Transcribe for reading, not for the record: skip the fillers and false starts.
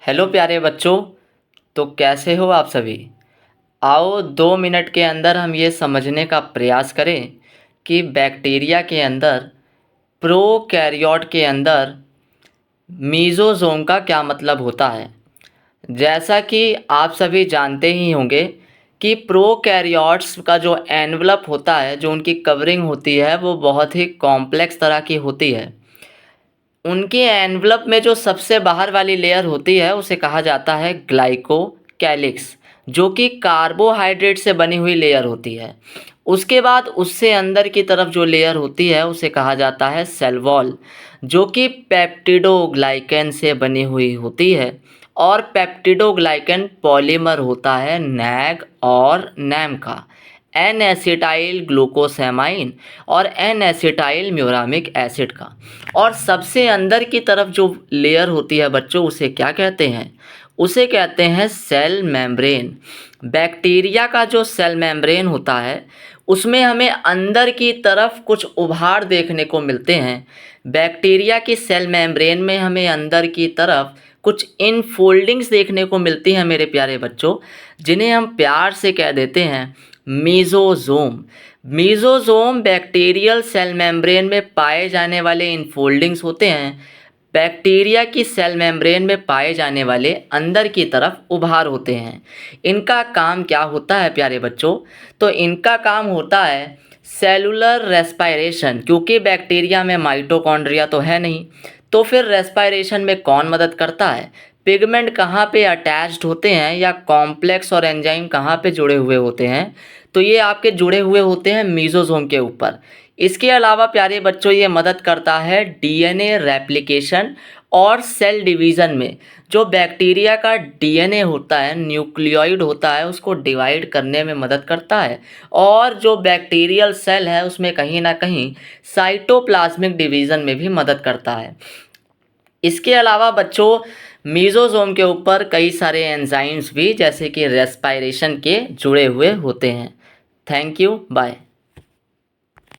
Hello प्यारे बच्चों। तो कैसे हो आप सभी। आओ 2 मिनट के अंदर हम ये समझने का प्रयास करें कि बैक्टीरिया के अंदर, प्रोकैरियोट के अंदर मीज़ोज़ोम का क्या मतलब होता है। जैसा कि आप सभी जानते ही होंगे कि प्रोकैरियोट्स का जो एनवलप होता है, जो उनकी कवरिंग होती है, वो बहुत ही कॉम्प्लेक्स तरह की होती है। उनके एनवलप में जो सबसे बाहर वाली लेयर होती है उसे कहा जाता है ग्लाइकोकैलिक्स, जो कि कार्बोहाइड्रेट से बनी हुई लेयर होती है। उसके बाद उससे अंदर की तरफ जो लेयर होती है उसे कहा जाता है सेल वॉल, जो कि पेप्टिडोग्लाइकन से बनी हुई होती है। और पेप्टिडोग्लाइकन पॉलीमर होता है नैग और नैम का, एन एसिटाइल ग्लूकोसेमाइन और एन एसिटाइल म्यूरामिक एसिड का। और सबसे अंदर की तरफ जो लेयर होती है बच्चों, उसे क्या कहते हैं? उसे कहते हैं सेल मेम्ब्रेन। बैक्टीरिया का जो सेल मेम्ब्रेन होता है उसमें हमें अंदर की तरफ कुछ उभार देखने को मिलते हैं। बैक्टीरिया की सेल मेम्ब्रेन में हमें अंदर की तरफ कुछ इनफोल्डिंग्स देखने को मिलती हैं मेरे प्यारे बच्चों, जिन्हें हम प्यार से कह देते हैं मीज़ोज़ोम। मीज़ोज़ोम बैक्टीरियल सेल मेम्ब्रेन में पाए जाने वाले इनफोल्डिंग्स होते हैं। बैक्टीरिया की सेल मेम्ब्रेन में पाए जाने वाले अंदर की तरफ उभार होते हैं। इनका काम क्या होता है प्यारे बच्चों? तो इनका काम होता है सेलुलर रेस्पायरेशन, क्योंकि बैक्टीरिया में माइटोकॉन्ड्रिया तो है नहीं, तो फिर रेस्पायरेशन में कौन मदद करता है? पिगमेंट कहाँ पे अटैच्ड होते हैं या कॉम्प्लेक्स और एंजाइम कहाँ पे जुड़े हुए होते हैं? तो ये आपके जुड़े हुए होते हैं मीज़ोज़ोम के ऊपर। इसके अलावा प्यारे बच्चों ये मदद करता है डीएनए रेप्लिकेशन और सेल डिवीज़न में। जो बैक्टीरिया का डीएनए होता है, न्यूक्लियोइड होता है, उसको डिवाइड करने में मदद करता है। और जो बैक्टीरियल सेल है उसमें कहीं ना कहीं साइटोप्लाज्मिक डिवीज़न में भी मदद करता है। इसके अलावा बच्चों मीज़ोज़ोम के ऊपर कई सारे एंजाइम्स भी, जैसे कि रेस्पायरेशन के, जुड़े हुए होते हैं। Thank you, bye.